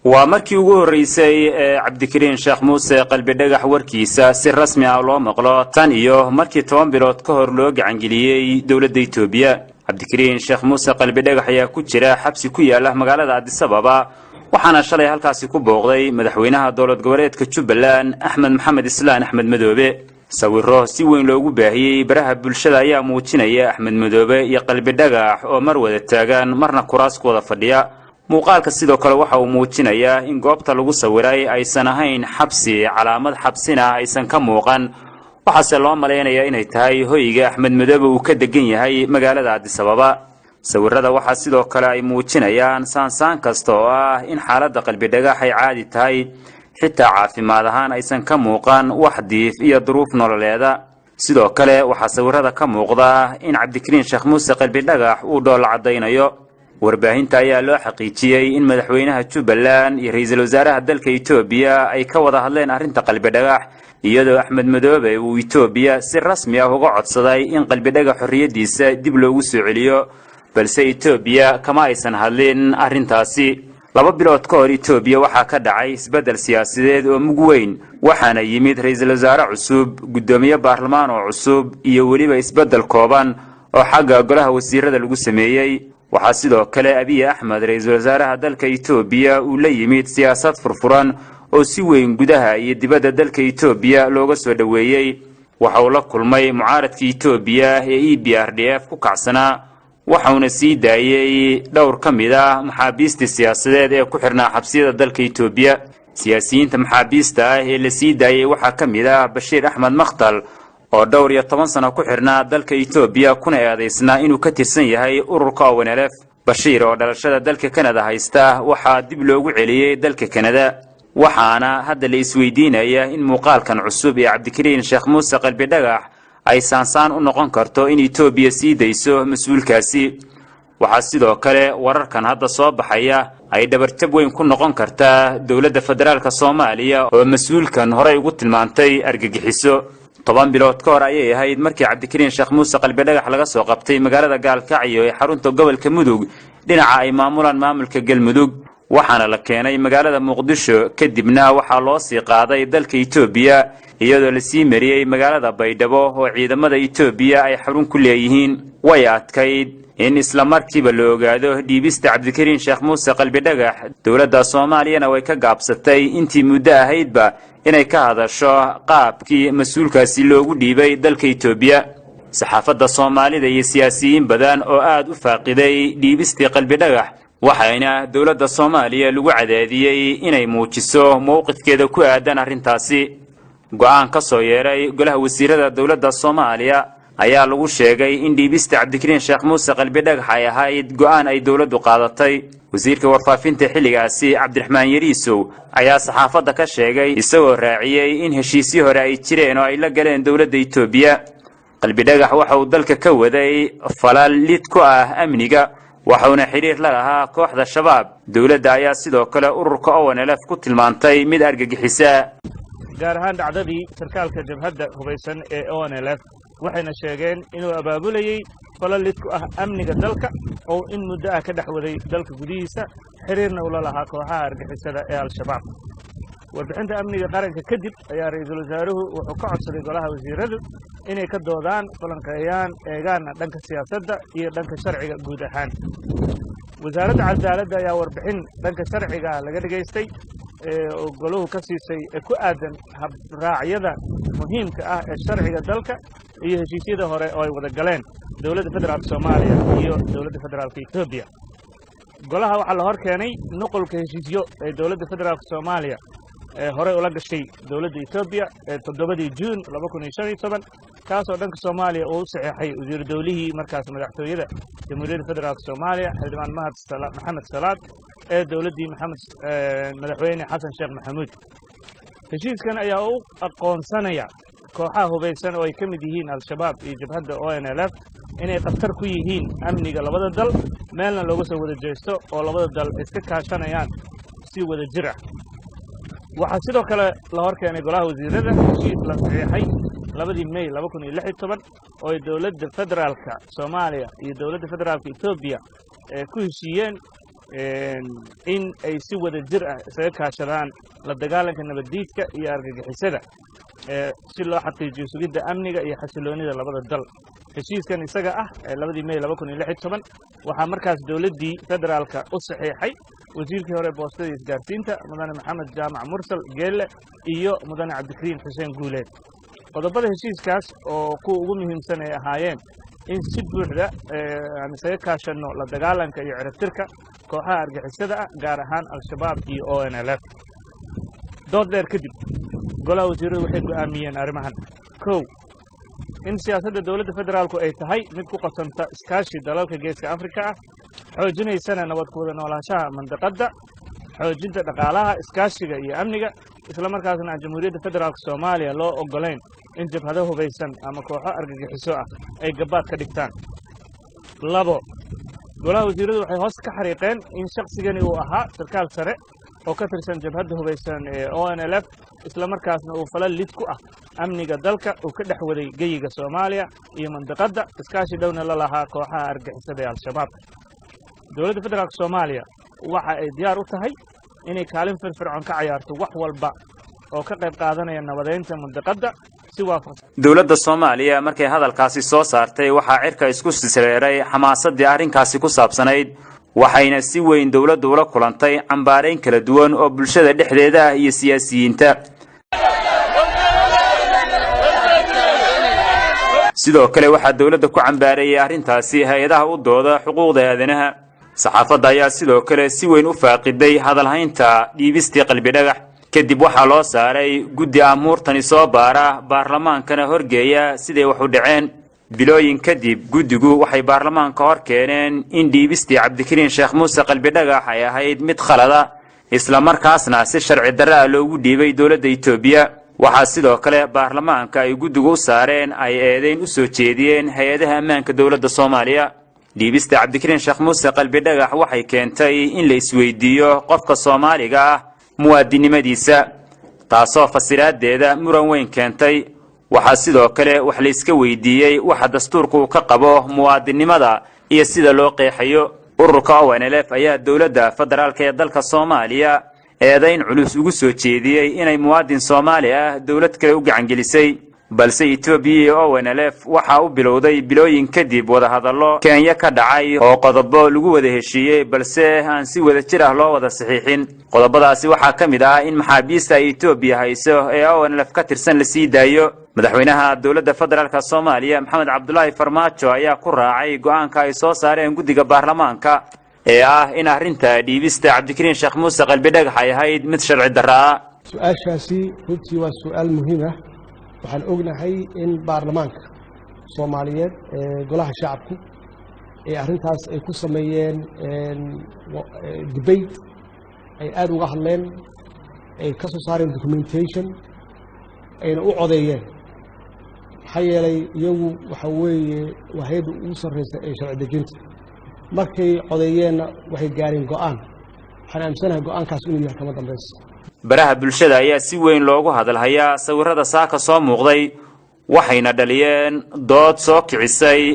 ومركي ugu horeysay Cabdikariin Sheekh Muuse qalbi dhagax warkiisa si rasmi ah loo maqlo tan iyo markii 10 bilood ka hor loo gacan geliyay dawladda Itoobiya. Cabdikariin Sheekh Muuse qalbi dhagax ayaa ku jira xabsi ku yaala magaalada Addis Ababa waxaana shalay halkaasi ku booqday madaxweynaha dawlad goboleedka Jubbaland Axmed Maxamed Islaan Axmed Madoobe. sawirro si weyn loogu baahiyay baraha bulshada ayaa muujinaya Axmed Madoobe iyo qalbi dhagax oo mar wada taagan marna kuraas ku wada fadhiya. muuqaalka sidoo kale waxa uu muujinayaa in goobta lagu sawiray aysan ahayn xabsi calaamad xabsina aysan ka muuqan waxaase loo maleynayaa inay tahay hoyga Axmed Madoobe uu ka degan yahay magaalada Addis Ababa. sawirrada waxa sidoo kale ay muujinayaan saansaan kasta oo ah in xaaladda qalbi dhagax ay caadi tahay xitaa caafimaad ahaan aysan ka muuqan wax diif iyo duruuf nololeeda. sidoo kale waxa sawirrada ka muuqda in Cabdikariin Sheekh Muuse qalbi dhagax uu dhool cadeynayo. warbaahinta ayaa loo xaqiijiyay in madaxweynaha Jubbaland iyo ra'iisul wasaaraha dalka Itoobiya ay ka wada hadleen arrinta qalbi dhagax iyadoo Axmed Madoobe uu Itoobiya si rasmi ah uga codsaday in qalbi dhagax xorriyadiisa dib loogu soo celiyo balse Itoobiya kama aysan hadlin arrintaasi. 2 bilood ka hor Itoobiya waxa ka dhacay isbedel siyaasadeed oo mug weyn waxaana yimid ra'iisul wasaare cusub gudoomiye baarlamaan oo cusub iyo waliba isbedel kooban oo xagga golaha wasiirada lagu sameeyay. waxaa sidoo kale Abiy Ahmed ra'iisul wasaaraha dalka Itoobiya uu la yimid siyaasad furfuran oo si weyn gudaha iyo dibadda dalka Itoobiya looga soo dhaweeyay. waxa uu la kulmay mucaaradka Itoobiya ee EPRDF ku kacsanaa waxauna sii daayay dhowr ka mid ah maxaabiista siyaasadeed ee ku xirnaa xabsiyada dalka Itoobiya. siyaasiyiinta maxaabiista ah ee la sii daayay waxa ka mid ah Bashiir Ahmed Maqtal oo dhowr iyo 10 sano ku xirnaa dalka Itoobiya kuna eedeysnaa inuu ka tirsan yahay ururka ONLF. Bashiir oo dhalashada dalka Canada haysta waxa dib loogu celiyay dalka Canada waxaana hadda la isweydiinaya in muuqaalkan cusub ee Cabdikariin Sheekh Muuse qalbi dhagax ay saansaan u noqon karto in Itoobiya sii dayso mas'uulkaasi. waxa sidoo kale wararkan hadda soo baxaya ay dhabartab weyn ku noqon kartaa dawladda federaalka Soomaaliya oo mas'uulkan hore ugu tilmaantay argagixiso. 10 bilood ka hor ayay ahayd markii Cabdikariin Sheekh Muuse qalbi dhagax laga soo qabtay magaalada Gaalkacyo ee xarunta gobolka Mudug dhinaca ay maamulaan maamulka Galmudug waxaana la keenay magaalada Muqdisho kadibna waxa loo sii qaaday dalka Itoobiya iyadoo la sii mariyay magaalada Baydhabo oo ciidamada Itoobiya ay xarun ku leeyihiin. way adkayd in isla markiiba la ogaado dhiibista Cabdikariin Sheekh Muuse qalbi dhagax dawladda Soomaaliyana way ka gaabsatay intii muddo ahaydba inay ka hadasho qaabkii mas'uulkaasi loogu dhiibay dalka Itoobiya. saxaafadda Soomaalida iyo siyaasiyiin badan oo aad u faaqiday dhiibista qalbi dhagax waxayna dawladda Soomaaliya lagu cadaadiyay inay muujiso mowqifkeeda ku aadan arrintaasi. go'aan ka soo yeeray golaha wasiirada dawladda Soomaaliya ayaa lagu sheegay in dhiibista Cabdikariin Sheekh Muuse qalbi dhagax ay ahayd go'aan ay dawladdu qaadatay. wasiirka warfaafinta xilligaasi Cabdiraxmaan Yariisow ayaa saxaafadda ka sheegay isagoo raaciyay in heshiisyo hore ay jireen oo ay la galeen dawladda Itoobiya. qalbi dhagax waxa uu dalka ka waday falal lid ku ah amniga waxaana xiriir la lahaa kooxda shabaab. dawladda ayaa sidoo kale ururka ONLF ku tilmaantay mid argagixisa. gaar ahaan dhacdadii sarkaalka jabhadda hubaysan ee ONLF waxayna sheegeen inuu abaabulayay falal lid ku ah amniga dalka oo in muddo ah ka dhex waday dalka gudihiisa xiriirna ula lahaa kooxaha argagixisada ee Al-Shabaab. warbixinta amniga qaranka kadib ayaa ra'iisul wasaaruhu wuxuu ka codsaday golaha wasiiradu inay ka doodaan falanqeeyaan eegaana dhanka siyaasadda iyo dhanka sharciga guud ahaan. wasaaradda cadaaladda ayaa warbixin dhanka sharciga laga dhageystay oo goluhu ka siisay ku aadan habraacyada muhiimka ah ee sharciga dalka iyo heshiisyada hore oo ay wada galeen dawladda federaalka Soomaaliya iyo dawladda federaalka Itoobiya. golaha waxa la hor keenay nuqulka heshiisyo ee dawladda federaalka Soomaaliya hore ula gashay dawladda Itoobiya 7 Juun 2015 kaasoo dhanka Soomaaliya uu saxeexay wasiir dawlihii markaas madaxtooyada Jamhuuriyadda Federaalka Soomaaliya Xildhibaan Maxamed Salaad ee dawladdii madaxweyne Xasan Sheekh Maxamuud. heshiiskan ayaa u aqoonsanaya kooxaha hubaysan oo ay ka mid yihiin Al-Shabaab iyo jabhadda ONLF inay khatar ku yihiin amniga labada dal meelna looga soo wada jeesto oo labada dal iska kaashanayaan si wada jir ah. waxaa sidoo kale la hor keenay golaha wasiirada heshiis la saxeexay 2 May 2016 oo ay dawladda federaalka Soomaaliya iyo dawladda federaalka Itoobiya ku heshiiyeen in ay si wada jir ah isaga kaashadaan la dagaalanka nabaddiidka iyo argagixisada si loo xaqiijiyo sugidda amniga iyo xasiloonida labada dal. heshiiskan isaga ah 2 May 2016 waxaa markaas dowladdii federaalka u saxiixay wasiirkii hore boostada isgaarsiinta mudane maxamed jaamac mursal geelle iyo mudane cabdikariin xuseen guuleed. qodobada heshiiskaas oo kuwa ugu muhiimsan ay ahaayeen in si buuxda aan isaga kaashano la dagaalanka iyo ciribtirka kooxaha argixisada ah gaar ahaan al-shabaab iyo ONLF. dood dheer kadib golaha wasiiradu waxay go'aamiyeen arrimahan. kow in siyaasadda dowladda federaalku ay tahay mid ku qasanta iskaashi dalalka geeska Afrika ah, xoojinaysana nabad ku wada noolaanshaha mandaqadda, xoojinta dhaqaalaha, iskaashiga iyo amniga, isla markaasna aan Jamhuuriyadda Federaalka Soomaaliya loo ogolayn in jabhado hubaysan ama kooxo argagixiso ah ay gabaad ka dhigtaan. labo golaha wasiiradu waxay hoos ka xariiqeen in shakhsigani uu ahaa sarkaal sare oo ka tirsan jabhadda hubaysan ee ONLF isla markaasna uu falal lid ku ah amniga dalka uu ka dhex waday geyiga Soomaaliya iyo mandaqadda iskaashi dhowna la lahaa kooxaha argagixisada ee al-shabaab. dowladda federaalka Soomaaliya waxa ay diyaar u tahay inay kaalin firfircoon ka ciyaarto wax walba oo ka qayb qaadanaya nabadeynta mandaqadda si waafaqsan. dowladda Soomaaliya markay hadalkaasi soo saartay waxaa cirka isku sireeray xamaasadii arrinkaasi ku saabsanayd, waxayna si weyn dowladdu ula kulantay cambaareyn kala duwan oo bulshada dhexdeeda iyo siyaasiyiinta. sidoo kale waxaa dowladda ku cambaareeyay arrintaasi hay'adaha u dooda xuquuqda aadanaha. saxaafadda ayaa sidoo kale si weyn u faaqiday hadalhaynta dhiibistii qalbi dhagax. kadib waxaa loo saaray guddi amuurtani soo baara baarlamaankana horgeeya siday wax u dhaceen. bilooyin kadib guddigu waxay baarlamaanka hor keeneen in dhiibistii cabdikariin sheekh muuse qalbi dhagax ay ahayd mid khalada, isla markaasna si sharci darro ah loogu dhiibay dowladda Itoobiya. waxaa sidoo kale baarlamaanka ay guddigu u saareen ay eedeyn u soo jeediyeen hay-adaha ammaanka dowladda Soomaaliya. dhiibista cabdikariin sheekh muuse qalbi dhagax waxay keentay in la isweydiiyo qofka Soomaaliga ah muwaadinimadiisa, taasoo fasiraadeeda muran weyn keentay. waxaa sidoo kale wax la iska weydiiyey waxa dastuurku ka qabo muwaadinimada iyo sida loo qeexayo. ururka ONLF ayaa dowladda federaalka ee dalka Soomaaliya eedayn culus ugu soo jeediyey inay muwaadin Soomaali ah dowlad kale u gacan gelisay, balse Itoobiya iyo ONLF waxa uu bilowday bilooyin kadib wada hadallo Kenya ka dhacay oo qodobo lagu wada heshiiyey balse aan si wada jir ah loo wada saxiixin. qodobadaasi waxaa ka mid ah in maxaabiista Itoobiya hayso ee ONLF ka tirsan la sii daayo. madaxweynaha dowladda federaalka Soomaaliya Maxamed Cabdullaahi Farmaajo ayaa ku raacay go'aanka ay soo saareen guddiga baarlamaanka ee ah in arrinta dhiibista cabdikariin sheekh muuse qalbi dhagax ay ahayd mid sharci darro ah. su-aashaasi runtii waa su'aal muhiim ah. waxaan ognahay in baarlamaanka Soomaaliyeed ee golaha shacabku ee arrintaas ay ku sameeyeen debate ay aad uga hadleen, ay ka soo saareen documentation ayna u codeeyeen. maxaa yeelay iyagu waxa weeye waa hay'adda ugu sarreysa ee sharci dejinta. markay codeeyeenna waxay gaareen go'aan. waxaan aaminsanahay go'aankaas inuu yahay kama dambaysa. baraha bulshada ayaa si weyn loogu hadalhayaa sawirrada saaka soo muuqday, waxayna dhaliyeen dood soo kicisay